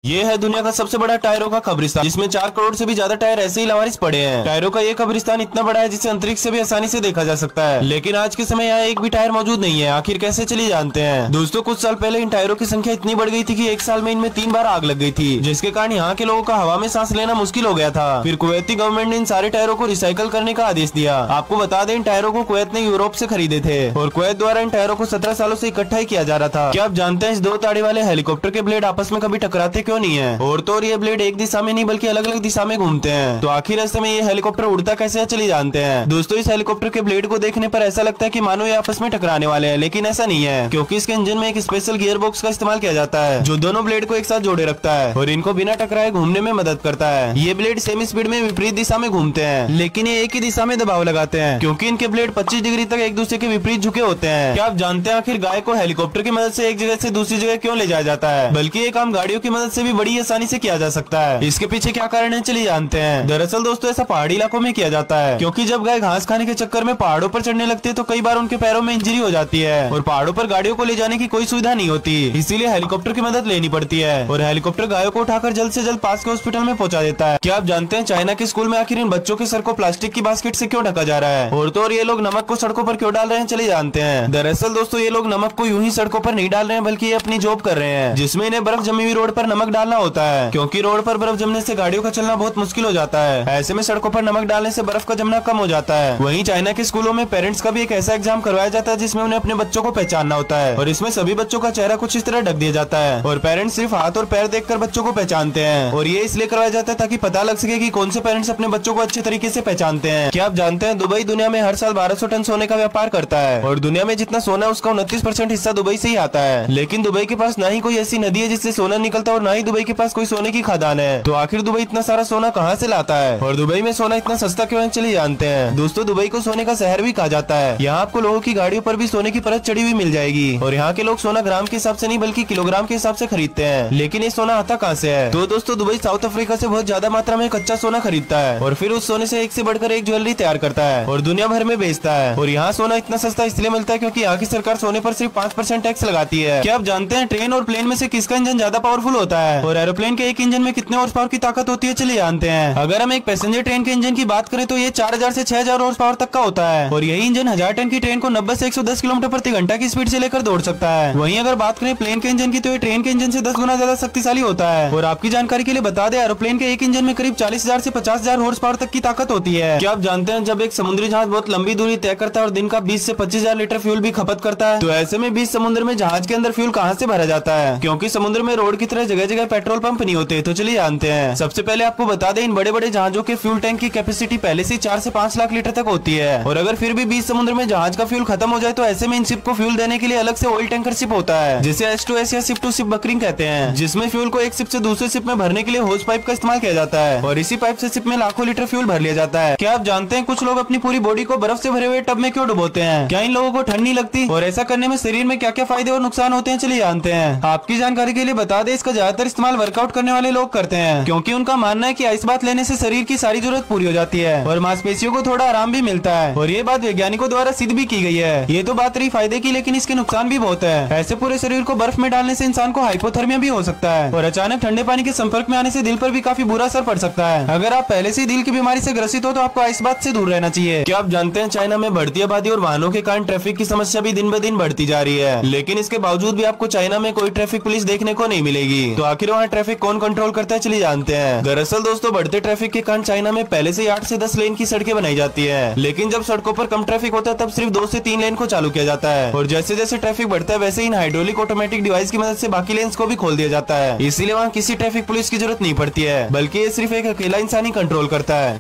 ये है दुनिया का सबसे बड़ा टायरों का कब्रिस्तान, जिसमें 4 करोड़ से भी ज्यादा टायर ऐसे ही लावारिस पड़े हैं। टायरों का ये कब्रिस्तान इतना बड़ा है जिसे अंतरिक्ष से भी आसानी से देखा जा सकता है, लेकिन आज के समय यहाँ एक भी टायर मौजूद नहीं है। आखिर कैसे, चलिए जानते हैं। दोस्तों, कुछ साल पहले इन टायरों की संख्या इतनी बढ़ गई थी कि एक साल में इनमें 3 बार आग लग गई थी, जिसके कारण यहाँ के लोगों का हवा में सांस लेना मुश्किल हो गया था। फिर कुवैती गवर्नमेंट ने इन सारे टायरों को रिसाइकल करने का आदेश दिया। आपको बता दें, इन टायरों को कुवैत ने यूरोप से खरीदे थे और कुवैत द्वारा इन टायरों को 17 सालों से इकट्ठा ही किया जा रहा था। क्या आप जानते हैं इस 2 ताड़ी वाले हेलीकॉप्टर के ब्लेड आपस में कभी टकराते क्यों नहीं है? और तो ये ब्लेड एक दिशा में नहीं बल्कि अलग अलग दिशा में घूमते हैं। तो आखिर ऐसे में ये हेलीकॉप्टर उड़ता कैसे है, चलिए जानते हैं। दोस्तों, इस हेलीकॉप्टर के ब्लेड को देखने पर ऐसा लगता है कि मानो ये आपस में टकराने वाले हैं, लेकिन ऐसा नहीं है, क्योंकि इसके इंजन में एक स्पेशल गियर बॉक्स का इस्तेमाल किया जाता है जो दोनों ब्लेड को एक साथ जोड़े रखता है और इनको बिना टकराए घूमने में मदद करता है। ये ब्लेड सेम स्पीड में विपरीत दिशा में घूमते हैं, लेकिन ये एक ही दिशा में दबाव लगाते हैं, क्योंकि इनके ब्लेड 25 डिग्री तक एक दूसरे के विपरीत झुके होते हैं। क्या आप जानते हैं आखिर गाय को हेलीकॉप्टर की मदद से एक जगह से दूसरी जगह क्यों ले जाया जाता है? बल्कि ये काम गाड़ियों की मदद से भी बड़ी आसानी से किया जा सकता है। इसके पीछे क्या कारण है, चलिए जानते हैं। दरअसल दोस्तों, ऐसा पहाड़ी इलाकों में किया जाता है, क्योंकि जब गाय घास खाने के चक्कर में पहाड़ों पर चढ़ने लगती है तो कई बार उनके पैरों में इंजरी हो जाती है और पहाड़ों पर गाड़ियों को ले जाने की कोई सुविधा नहीं होती, इसीलिए हेलीकॉप्टर की मदद लेनी पड़ती है और हेलीकॉप्टर गायों को उठाकर जल्द से जल्द पास के हॉस्पिटल में पहुंचा देता है। क्या आप जानते हैं चाइना के स्कूल में आखिर इन बच्चों के सर को प्लास्टिक की बास्केट से क्यों ढका जा रहा है? और तो और ये लोग नमक को सड़कों पर क्यों डाल रहे हैं, चलिए जानते हैं। दरअसल दोस्तों, ये लोग नमक को यूं ही सड़कों पर नहीं डाल रहे हैं, बल्कि ये अपनी जॉब कर रहे हैं, जिसमें इन्हें बर्फ जमी हुई रोड पर नमक डालना होता है, क्योंकि रोड पर बर्फ जमने से गाड़ियों का चलना बहुत मुश्किल हो जाता है। ऐसे में सड़कों पर नमक डालने से बर्फ का जमना कम हो जाता है। वहीं चाइना के स्कूलों में पेरेंट्स का भी एक ऐसा एग्जाम करवाया जाता है जिसमें उन्हें अपने बच्चों को पहचानना होता है और इसमें सभी बच्चों का चेहरा कुछ इस तरह ढक दिया जाता है और पेरेंट्स सिर्फ हाथ और पैर देखकर बच्चों को पहचानते हैं। और ये इसलिए करवाया जाता है ताकि पता लग सके कि कौन से पेरेंट्स अपने बच्चों को अच्छे तरीके से पहचानते हैं। क्या आप जानते हैं दुबई दुनिया में हर साल 1200 टन सोने का व्यापार करता है और दुनिया में जितना सोना है उसका 29% हिस्सा दुबई से ही आता है। लेकिन दुबई के पास ना ही कोई ऐसी नदी है जिससे सोना निकलता है और ना ही दुबई के पास कोई सोने की खदान है। तो आखिर दुबई इतना सारा सोना कहाँ से लाता है और दुबई में सोना इतना सस्ता क्यों है, चलिए जानते हैं। दोस्तों, दुबई को सोने का शहर भी कहा जाता है। यहाँ आपको लोगों की गाड़ियों पर भी सोने की परत चढ़ी हुई मिल जाएगी और यहाँ के लोग सोना ग्राम के हिसाब से नहीं बल्कि किलोग्राम के हिसाब से खरीदते हैं। लेकिन ये सोना आता कहाँ से है? तो दोस्तों, दुबई साउथ अफ्रीका से बहुत ज्यादा मात्रा में कच्चा सोना खरीदता है और फिर उस सोने से एक से बढ़कर एक ज्वेलरी तैयार करता है और दुनिया भर में बेचता है। और यहाँ सोना इतना सस्ता इसलिए मिलता है क्योंकि यहाँ की सरकार सोने पर सिर्फ 5% टैक्स लगाती है। क्या आप जानते हैं ट्रेन और प्लेन में से किसका इंजन ज्यादा पावरफुल होता है और एरोप्लेन के एक इंजन में कितने हॉर्स पावर की ताकत होती है, चलिए जानते हैं। अगर हम एक पैसेंजर ट्रेन के इंजन की बात करें तो ये 4000 से 6000 हॉर्स पावर तक का होता है और यही इंजन 1000 टन की ट्रेन को 90 से 110 किलोमीटर प्रति घंटा की स्पीड से लेकर दौड़ सकता है। वहीं अगर बात करें प्लेन के इंजन की तो ये ट्रेन के इंजन से 10 गुना ज्यादा शक्तिशाली होता है। और आपकी जानकारी के लिए बता दें, एरोप्लेन के एक इंजन में करीब 40,000 से 50,000 हॉर्स पावर तक की ताकत होती है। क्या आप जानते हैं जब एक समुद्री जहाज बहुत लंबी दूरी तय करता है और दिन का 20 से 25,000 लीटर फ्यूल भी खपत करता है, तो ऐसे में बीच समुद्र में जहाज के अंदर फ्यूल कहाँ से भरा जाता है? क्योंकि समुद्र में रोड की तरह जगह जगह पेट्रोल पंप नहीं होते। तो चलिए जानते हैं। सबसे पहले आपको बता दें, इन बड़े बड़े जहाजों के फ्यूल टैंक की कैपेसिटी पहले से 4 से 5 लाख लीटर तक होती है और अगर फिर भी बीच समुद्र में जहाज का फ्यूल खत्म हो जाए तो ऐसे में इन शिप को फ्यूल देने के लिए अलग से ऑयल टैंकर शिप होता है, जिसे S2S या शिप टू शिप बकरिंग कहते हैं, जिसमें फ्यूल को एक शिप से दूसरे शिप में भरने के लिए होस पाइप का इस्तेमाल किया जाता है और इसी पाइप से शिप में लाखों लीटर फ्यूल भर लिया जाता है। क्या आप जानते हैं कुछ लोग अपनी पूरी बॉडी को बर्फ से भरे हुए टब में क्यों डुबोते हैं? क्या इन लोगों को ठंड नहीं लगती और ऐसा करने में शरीर में क्या क्या फायदे और नुकसान होते हैं, चलिए जानते हैं। आपकी जानकारी के लिए बता दें, इसका ज्यादातर इस्तेमाल वर्कआउट करने वाले लोग करते हैं, क्योंकि उनका मानना है कि आइस बात लेने से शरीर की सारी जरूरत पूरी हो जाती है और मांसपेशियों को थोड़ा आराम भी मिलता है और ये बात वैज्ञानिकों द्वारा सिद्ध भी की गई है। ये तो बात रही फायदे की, लेकिन इसके नुकसान भी बहुत है। ऐसे पूरे शरीर को बर्फ में डालने से इंसान को हाइपोथर्मिया भी हो सकता है और अचानक ठंडे पानी के संपर्क में आने से दिल पर भी काफी बुरा असर पड़ सकता है। अगर आप पहले से दिल की बीमारी से ग्रसित हो तो आपको आइस बात से दूर रहना चाहिए। क्या आप जानते हैं चाइना में बढ़ती आबादी और वाहनों के कारण ट्रैफिक की समस्या भी दिन ब दिन बढ़ती जा रही है, लेकिन इसके बावजूद भी आपको चाइना में कोई ट्रैफिक पुलिस देखने को नहीं मिलेगी। तो आखिर वहाँ ट्रैफिक कौन कंट्रोल करता है, चलिए जानते हैं। दरअसल दोस्तों, बढ़ते ट्रैफिक के कारण चाइना में पहले से 8 से 10 लेन की सड़कें बनाई जाती है, लेकिन जब सड़कों पर कम ट्रैफिक होता है तब सिर्फ 2 से 3 लेन को चालू किया जाता है और जैसे जैसे ट्रैफिक बढ़ता है वैसे इन हाइड्रोलिक ऑटोमेटिक डिवाइस की मदद से बाकी लेन्स को भी खोल दिया जाता है। इसीलिए वहाँ किसी ट्रैफिक पुलिस की जरूरत नहीं पड़ती है, बल्कि ये सिर्फ एक अकेला इंसान ही कंट्रोल करता है।